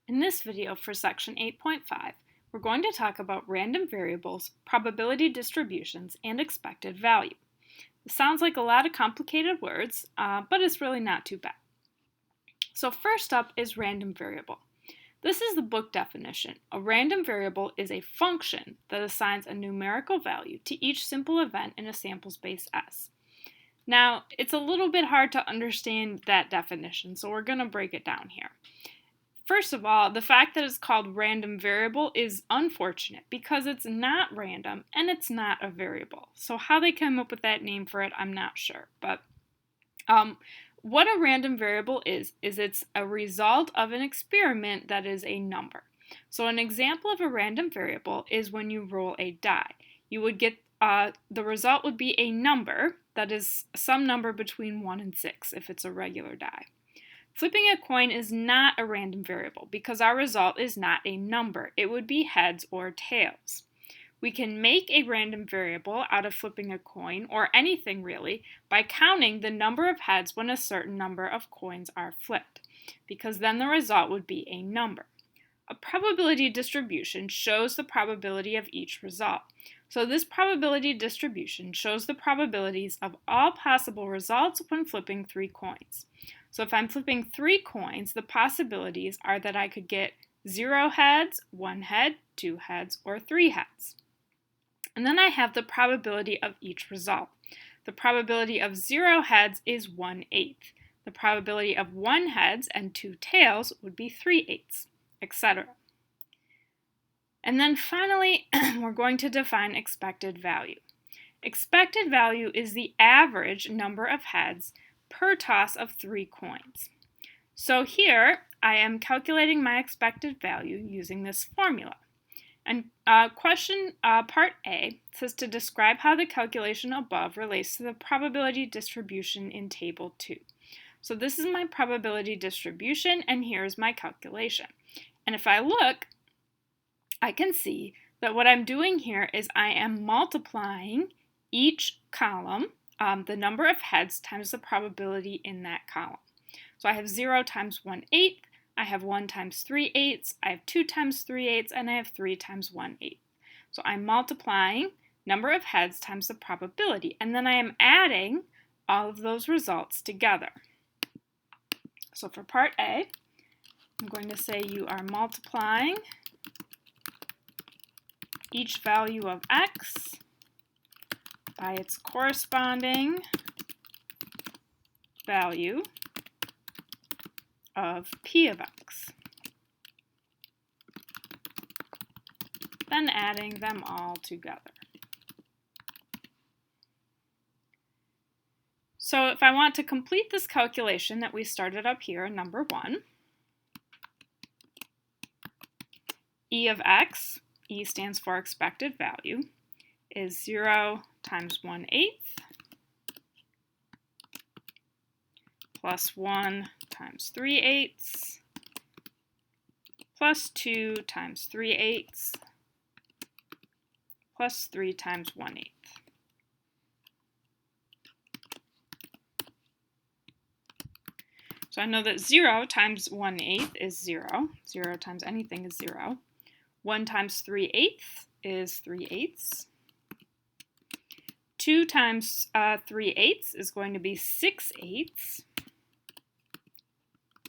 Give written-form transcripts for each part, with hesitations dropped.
In this video for section 8.5, we're going to talk about random variables, probability distributions, and expected value. It sounds like a lot of complicated words, but it's really not too bad. So first up is random variable. This is the book definition. A random variable is a function that assigns a numerical value to each simple event in a sample space S. Now, it's a little bit hard to understand that definition, so we're going to break it down here. First of all, the fact that it's called random variable is unfortunate because it's not random and it's not a variable. So how they came up with that name for it, I'm not sure. But what a random variable is it's a result of an experiment that is a number. So an example of a random variable is when you roll a die. You would get, the result would be a number that is some number between 1 and 6 if it's a regular die. Flipping a coin is not a random variable because our result is not a number. It would be heads or tails. We can make a random variable out of flipping a coin, or anything really, by counting the number of heads when a certain number of coins are flipped, because then the result would be a number. A probability distribution shows the probability of each result. So this probability distribution shows the probabilities of all possible results when flipping 3 coins. So if I'm flipping 3 coins, the possibilities are that I could get 0 heads, 1 head, 2 heads, or 3 heads. And then I have the probability of each result. The probability of 0 heads is 1/8. The probability of 1 heads and 2 tails would be 3/8, etc. And then finally, we're going to define expected value. Expected value is the average number of heads per toss of 3 coins. So here I am calculating my expected value using this formula. And part A says to describe how the calculation above relates to the probability distribution in table 2. So this is my probability distribution and here's my calculation. And if I look, I can see that what I'm doing here is I am multiplying each column, the number of heads times the probability in that column. So I have 0 times 1/8, I have 1 times 3/8, I have 2 times 3/8, and I have 3 times 1/8. So I'm multiplying number of heads times the probability, and then I am adding all of those results together. So for part A, I'm going to say you are multiplying each value of x by its corresponding value of p of x, then adding them all together. So if I want to complete this calculation that we started up here in number 1, e of x, e stands for expected value, is 0 times 1/8 plus 1 times 3/8 plus 2 times 3/8 plus 3 times 1/8. So I know that 0 times 1/8 is 0. 0 times anything is 0. 1 times 3/8 is 3/8. 2 times 3/8 is going to be 6/8.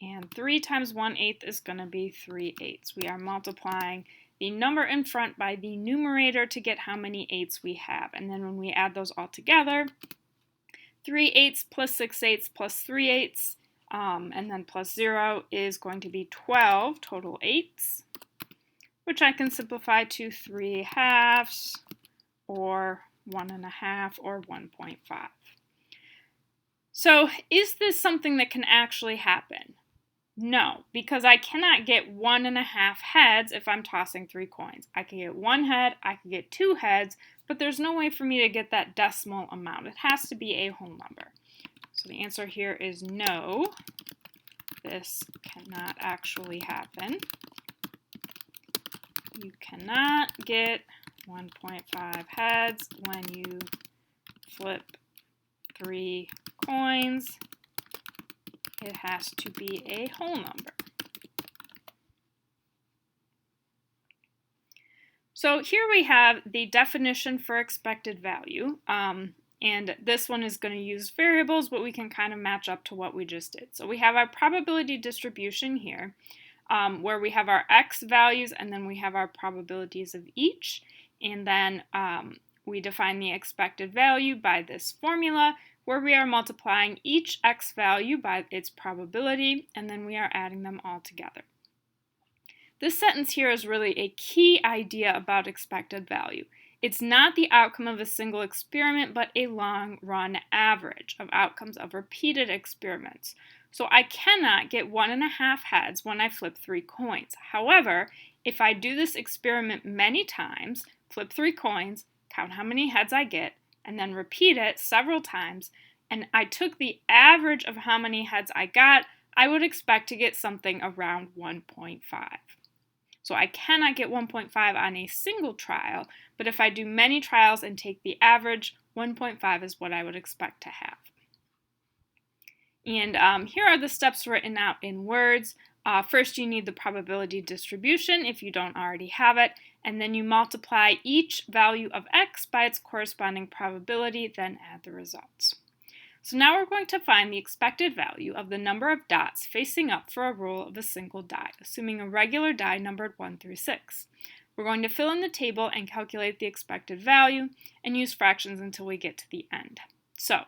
And 3 times 1/8 is going to be 3/8. We are multiplying the number in front by the numerator to get how many 8s we have. And then when we add those all together, 3/8 plus 6/8 plus 3/8, and then plus 0 is going to be 12 total 8s, which I can simplify to 3/2 or 1.5 or 1.5. So is this something that can actually happen? No, because I cannot get 1.5 heads if I'm tossing 3 coins. I can get 1 head, I can get 2 heads, but there's no way for me to get that decimal amount. It has to be a whole number. So the answer here is no, this cannot actually happen. You cannot get 1.5 heads when you flip 3 coins. It has to be a whole number. So here we have the definition for expected value, and this one is going to use variables, but we can kind of match up to what we just did. So we have our probability distribution here, where we have our x values and then we have our probabilities of each, and then we define the expected value by this formula where we are multiplying each x value by its probability, and then we are adding them all together. This sentence here is really a key idea about expected value. It's not the outcome of a single experiment, but a long-run average of outcomes of repeated experiments. So I cannot get 1.5 heads when I flip 3 coins. However, if I do this experiment many times, flip 3 coins, count how many heads I get, and then repeat it several times, and I took the average of how many heads I got, I would expect to get something around 1.5. So I cannot get 1.5 on a single trial, but if I do many trials and take the average, 1.5 is what I would expect to have. And here are the steps written out in words. First, you need the probability distribution if you don't already have it, and then you multiply each value of x by its corresponding probability, then add the results. So now we're going to find the expected value of the number of dots facing up for a roll of a single die, assuming a regular die numbered 1 through 6. We're going to fill in the table and calculate the expected value and use fractions until we get to the end. So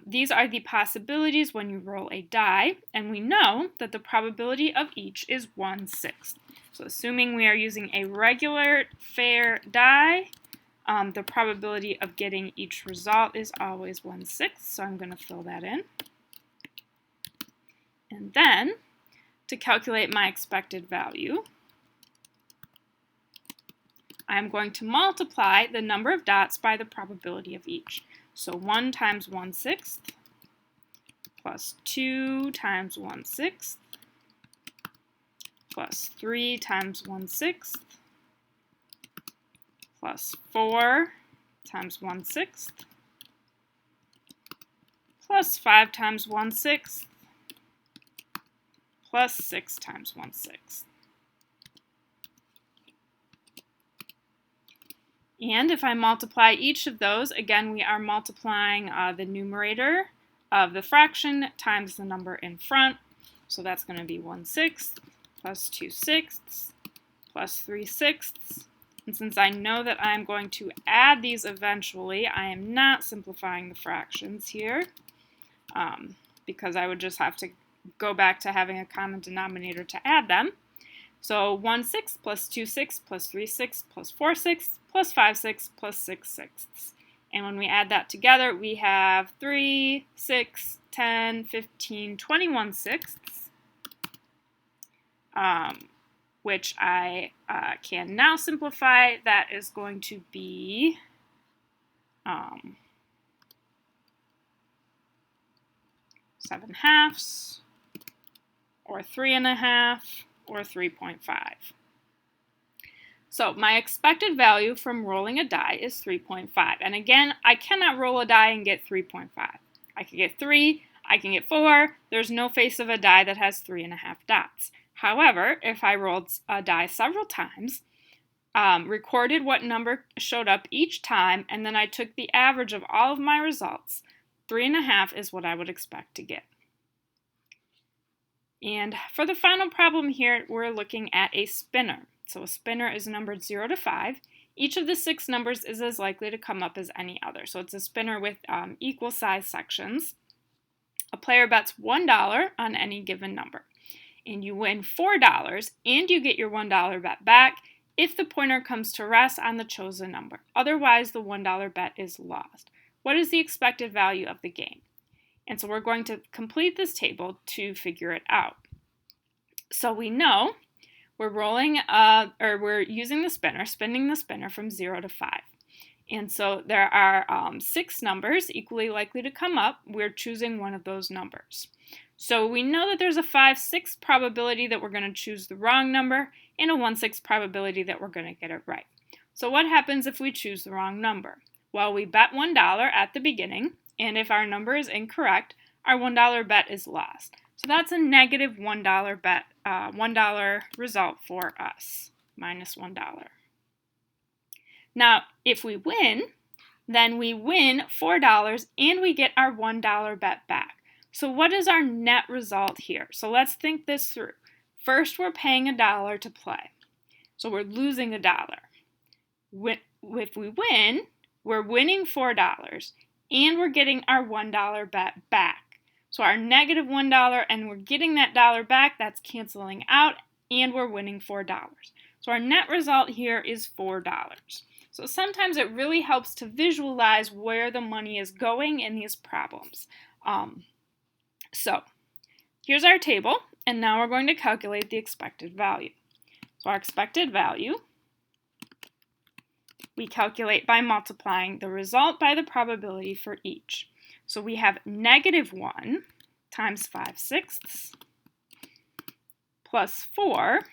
these are the possibilities when you roll a die, and we know that the probability of each is 1/6. So assuming we are using a regular fair die, the probability of getting each result is always 1/6, so I'm going to fill that in. And then, to calculate my expected value, I'm going to multiply the number of dots by the probability of each. So 1 times 1/6 plus 2 times 1/6 plus 3 times 1/6 plus 4 times 1/6 plus 5 times 1/6 plus 6 times 1/6. And if I multiply each of those, again, we are multiplying the numerator of the fraction times the number in front. So that's going to be 1/6 plus 2/6 plus 3/6. And since I know that I'm going to add these eventually, I am not simplifying the fractions here because I would just have to go back to having a common denominator to add them. So 1/6 plus 2/6 plus 3/6 plus 4/6 plus 5/6 plus 6/6. And when we add that together, we have 3, 6, 10, 15, 21/6, which I can now simplify. That is going to be 7/2, or 3.5, or 3.5. So my expected value from rolling a die is 3.5. And again, I cannot roll a die and get 3.5. I can get 3, I can get 4. There's no face of a die that has 3.5 dots. However, if I rolled a die several times, recorded what number showed up each time, and then I took the average of all of my results, 3.5 is what I would expect to get. And for the final problem here, we're looking at a spinner. So a spinner is numbered 0 to 5. Each of the 6 numbers is as likely to come up as any other. So it's a spinner with equal size sections. A player bets $1 on any given number. And you win $4, and you get your $1 bet back if the pointer comes to rest on the chosen number. Otherwise, the $1 bet is lost. What is the expected value of the game? And so we're going to complete this table to figure it out. So we know we're using the spinner, spinning the spinner from 0 to 5. And so there are 6 numbers equally likely to come up. We're choosing one of those numbers. So we know that there's a 5/6 probability that we're going to choose the wrong number and a 1/6 probability that we're going to get it right. So what happens if we choose the wrong number? Well, we bet $1 at the beginning, and if our number is incorrect, our $1 bet is lost. So that's a negative $1 bet, $1 result for us, minus $1. Now, if we win, then we win $4 and we get our $1 bet back. So what is our net result here? So let's think this through. First, we're paying $1 to play. So we're losing $1. If we win, we're winning $4 and we're getting our $1 bet back. So our negative $1 and we're getting that dollar back, that's canceling out, and we're winning $4. So our net result here is $4. So sometimes it really helps to visualize where the money is going in these problems. So here's our table, and now we're going to calculate the expected value. So our expected value, we calculate by multiplying the result by the probability for each. So we have -1 times 5/6 plus 4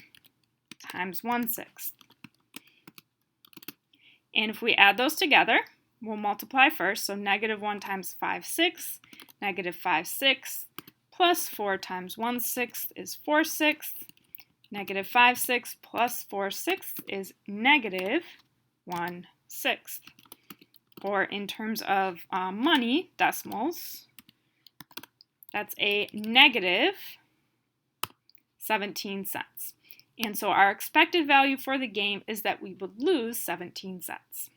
times 1/6. And if we add those together, we'll multiply first. So -1 times 5/6, -5/6, plus 4 times 1/6 is 4/6. -5/6 plus 4/6 is -1/6. Or in terms of money, decimals, that's a -17 cents. And so our expected value for the game is that we would lose 17 cents.